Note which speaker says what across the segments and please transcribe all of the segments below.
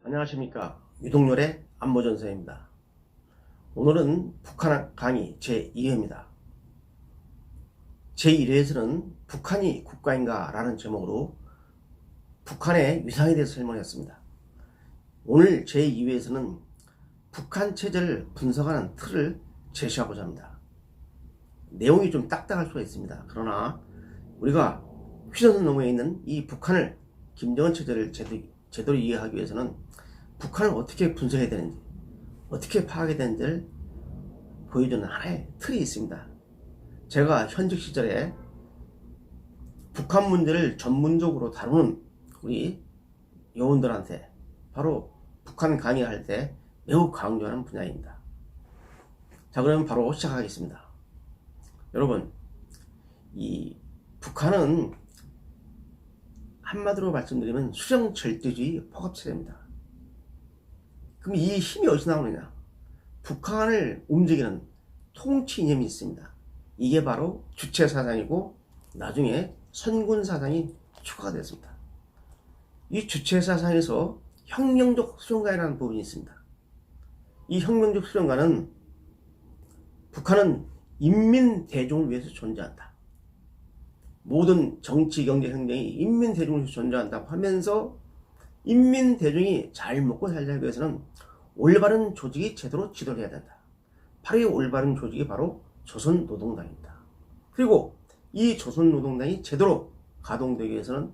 Speaker 1: 안녕하십니까. 유동열의 안보전서입니다. 오늘은 북한 강의 제2회입니다. 제1회에서는 북한이 국가인가 라는 제목으로 북한의 위상에 대해서 설명했습니다. 오늘 제2회에서는 북한 체제를 분석하는 틀을 제시하고자 합니다. 내용이 좀 딱딱할 수가 있습니다. 그러나 우리가 휴전선 너머에 있는 이 북한을, 김정은 체제를 제대로 이해하기 위해서는 북한을 어떻게 분석해야 되는지, 어떻게 파악해야 되는지를 보여주는 하나의 틀이 있습니다. 제가 현직 시절에 북한 문제를 전문적으로 다루는 우리 요원들한테 바로 북한 강의할 때 매우 강조하는 분야입니다. 자, 그러면 바로 시작하겠습니다. 여러분, 이 북한은 한마디로 말씀드리면 수령절대주의 포갑체제입니다. 그럼 이 힘이 어디서 나오느냐? 북한을 움직이는 통치 이념이 있습니다. 이게 바로 주체사상이고 나중에 선군사상이 추가가 됐습니다. 이 주체사상에서 혁명적 수령가라는 부분이 있습니다. 이 혁명적 수령가는 북한은 인민대중을 위해서 존재한다. 모든 정치, 경제, 행정이 인민대중을 위해서 존재한다고 하면서 인민대중이 잘 먹고 살기 위해서는 올바른 조직이 제대로 지도를 해야 된다. 바로 이 올바른 조직이 바로 조선노동당입니다. 그리고 이 조선노동당이 제대로 가동되기 위해서는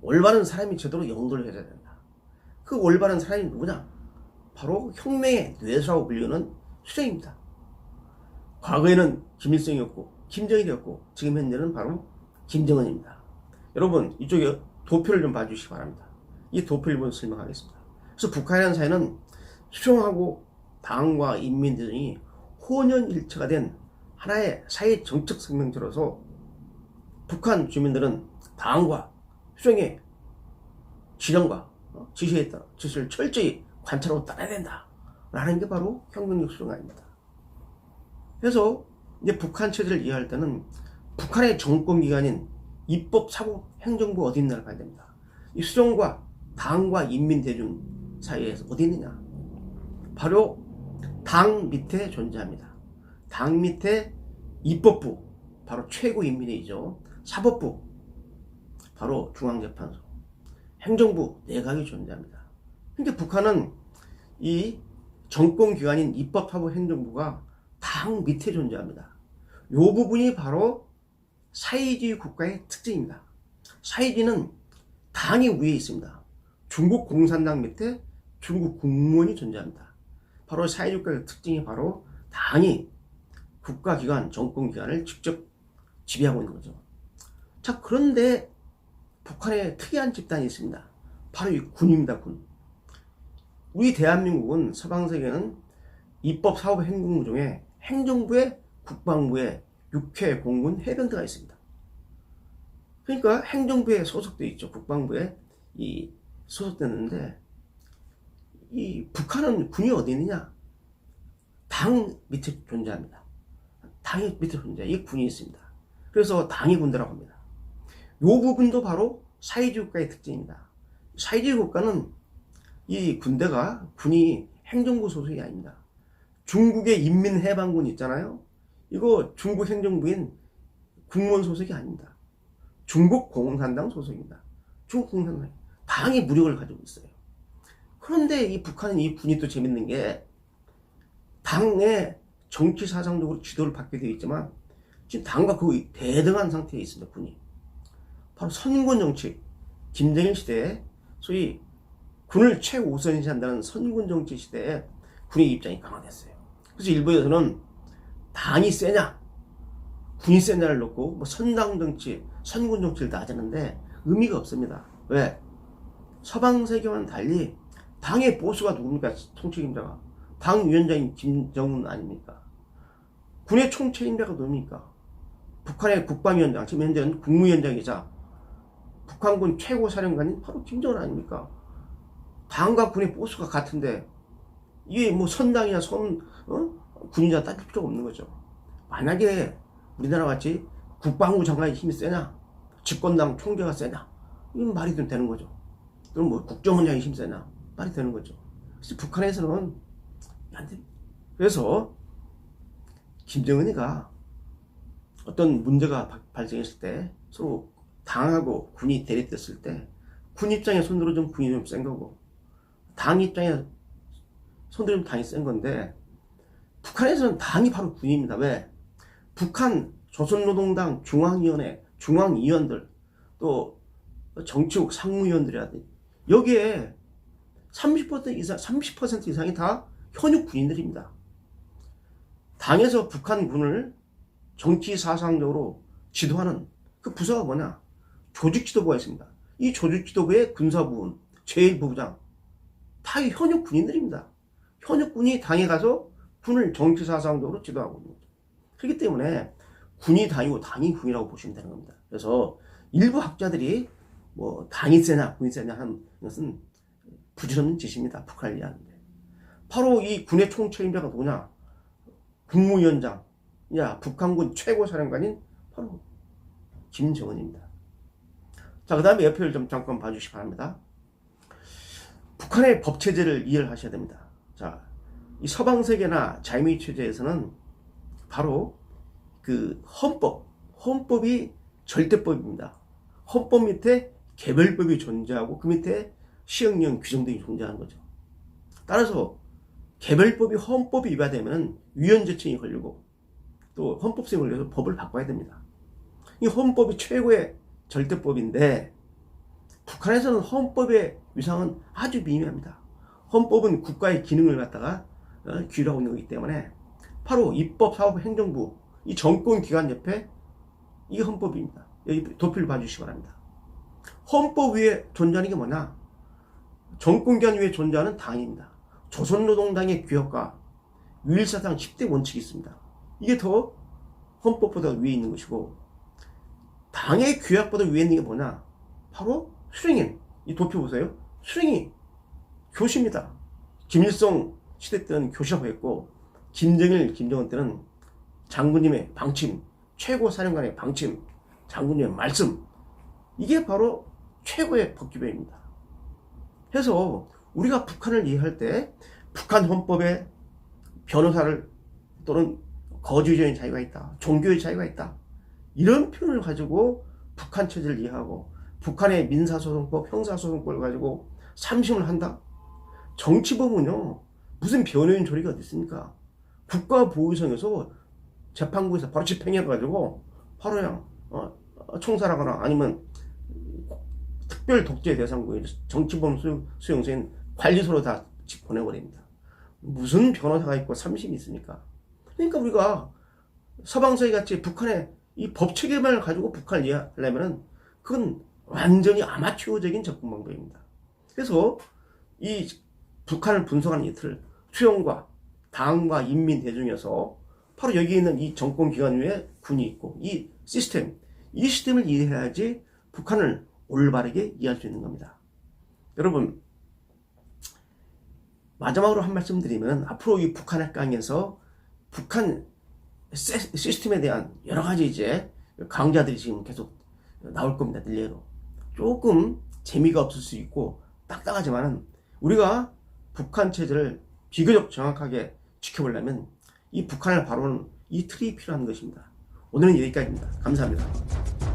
Speaker 1: 올바른 사람이 제대로 영도를 해야 된다. 그 올바른 사람이 누구냐? 바로 혁명의 뇌수라고 불리는 수령입니다. 과거에는 김일성이었고 김정일이었고 지금 현재는 바로 김정은입니다. 여러분, 이쪽에 도표를 좀 봐주시기 바랍니다. 이 도표를 먼저 설명하겠습니다. 그래서 북한이라는 사회는 수령하고 당과 인민대중이 혼연일체가 된 하나의 사회 정책 생명체로서 북한 주민들은 당과 수령의 지령과 지시에 따라 지시를 철저히 관찰하고 따라야 된다 라는 게 바로 혁명적 수령가입니다. 그래서 이제 북한 체제를 이해할 때는 북한의 정권기관인 입법, 사법, 행정부 어디 있나를 봐야 됩니다. 이 수령과 당과 인민대중 사이에서 어디 있느냐? 바로 당 밑에 존재합니다. 당 밑에 입법부, 바로 최고인민회의죠. 사법부, 바로 중앙재판소, 행정부, 내각이 존재합니다. 그러니까 북한은 이 정권기관인 입법, 사법, 행정부가 당 밑에 존재합니다. 이 부분이 바로 사회주의 국가의 특징입니다. 사회주의는 당이 위에 있습니다. 중국 공산당 밑에 중국 국무원이 존재합니다. 바로 사회주의 국가의 특징이 바로 당이 국가기관, 정권기관을 직접 지배하고 있는 거죠. 자, 그런데 북한에 특이한 집단이 있습니다. 바로 이 군입니다. 군. 우리 대한민국은 서방세계는 입법, 사법, 행정부 중에 행정부에, 국방부에, 육해, 공군, 해병대가 있습니다. 그러니까 행정부에 소속돼 있죠. 국방부에 소속됐는데 이 북한은 군이 어디 있느냐? 당 밑에 존재합니다. 당이 밑에 존재해요. 이 군이 있습니다. 그래서 당이 군대라고 합니다. 이 부분도 바로 사회주의 국가의 특징입니다. 사회주의 국가는 이 군이 행정부 소속이 아닙니다. 중국의 인민해방군 있잖아요. 이거 중국 행정부인 국무원 소속이 아닙니다. 중국 공산당 소속입니다. 중국 공산당 당이 무력을 가지고 있어요. 그런데 이 북한은 이 군이 또 재밌는 게 당의 정치 사상적으로 지도를 받게 되어 있지만 지금 당과 거의 대등한 상태에 있습니다. 군이 바로 선군 정치, 김정일 시대에 소위 군을 최우선시한다는 선군 정치 시대에 군의 입장이 강화됐어요. 그래서 일부에서는 당이 세냐 군이 세냐를 놓고 뭐 선당 정치, 선군 정치를 따지는데 의미가 없습니다. 왜? 서방 세계와는 달리 당의 보수가 누굽니까? 통치임자가 당 위원장인 김정은 아닙니까? 군의 총책임자가 누굽니까? 북한의 국방위원장, 지금 현재는 국무위원장이자 북한군 최고사령관인 바로 김정은 아닙니까? 당과 군의 보수가 같은데 이게 뭐 선당이냐 군이냐 따질 필요가 없는 거죠. 만약에 우리나라 같이 국방부 장관의 힘이 세냐, 집권당 총재가 세냐, 이건 말이 좀 되는 거죠. 그럼 뭐 국정원장이 힘 세냐, 말이 되는 거죠. 그래서 북한에서는 안 됩니다. 그래서 김정은이가 어떤 문제가 발생했을 때 서로 당하고 군이 대립됐을 때 군 입장에 손들어 좀 군이 좀 센 거고 당 입장에 손들으면 당이 센 건데 북한에서는 당이 바로 군입니다. 왜? 북한 조선노동당 중앙위원회 중앙위원들 또 정치국 상무위원들이라든지 여기에 30% 이상이 다 현역 군인들입니다. 당에서 북한 군을 정치 사상적으로 지도하는 그 부서가 뭐냐? 조직 지도부가 있습니다. 이 조직 지도부의 군사부원, 제1부부장 다 현역 군인들입니다. 현역 군이 당에 가서 군을 정치 사상적으로 지도하고 있는 거죠. 그렇기 때문에 군이 당이고 당이 군이라고 보시면 되는 겁니다. 그래서 일부 학자들이 뭐 당이 세냐 군이 세냐 하는 것은 부질없는 짓입니다. 북한을 이해하는데 바로 이 군의 총책임자가 누구냐? 국무위원장, 북한군 최고사령관인 바로 김정은입니다. 자, 그 다음에 옆을 좀 잠깐 봐주시기 바랍니다. 북한의 법체제를 이해를 하셔야 됩니다. 자, 이 서방세계나 자유민주 체제에서는 바로 그 헌법이 절대법입니다. 헌법 밑에 개별법이 존재하고 그 밑에 시행령 규정 등이 존재하는 거죠. 따라서 개별법이 헌법이 위반되면 위헌재청이 걸리고 또 헌법성이 걸려서 법을 바꿔야 됩니다. 이 헌법이 최고의 절대법인데 북한에서는 헌법의 위상은 아주 미미합니다. 헌법은 국가의 기능을 갖다가 규율하고 있는 거기 때문에 바로 입법, 사법, 행정부 이 정권기관 옆에 이 헌법입니다. 여기 도표를 봐주시기 바랍니다. 헌법 위에 존재하는 게 뭐냐? 정권기관 위에 존재하는 당입니다. 조선노동당의 규혁과 유일사상 10대 원칙이 있습니다. 이게 더 헌법보다 위에 있는 것이고 당의 규약보다 위에 있는 게 뭐냐? 바로 수령인. 이 도표 보세요. 수령이 교시입니다. 김일성 시대 때는 교시라고 했고 김정은 때는 장군님의 방침, 최고사령관의 방침, 장군님의 말씀 이게 바로 최고의 법규범입니다. 그래서 우리가 북한을 이해할 때 북한 헌법에 변호사를 또는 거주의적인 자유가 있다, 종교의 자유가 있다 이런 표현을 가지고 북한 체제를 이해하고 북한의 민사소송법, 형사소송법을 가지고 삼심을 한다? 정치법은요 무슨 변호인 조리가 어디 있습니까? 국가보위성에서 재판부에서 바로 집행해가지고 바로 그냥 총살하거나 아니면 특별 독재 대상국의 정치범 수용소인 관리소로 다 보내버립니다. 무슨 변호사가 있고 삼심이 있습니까? 그러니까 우리가 서방서기 같이 북한의 이 법체계만을 가지고 북한을 이해하려면 그건 완전히 아마추어적인 접근 방법입니다. 그래서 이 북한을 분석하는 이 틀을 수용과 당과 인민 대중에서 바로 여기 있는 이 정권기관 위에 군이 있고 이 시스템을 이해해야지 북한을 올바르게 이해할 수 있는 겁니다. 여러분 마지막으로 한 말씀 드리면 앞으로 이 북한의 강에서 북한 시스템에 대한 여러 가지 이제 강좌들이 지금 계속 나올 겁니다. 일례로 조금 재미가 없을 수 있고 딱딱하지만은 우리가 북한 체제를 비교적 정확하게 지켜보려면 이 북한을 바로는 이 틀이 필요한 것입니다. 오늘은 여기까지입니다. 감사합니다.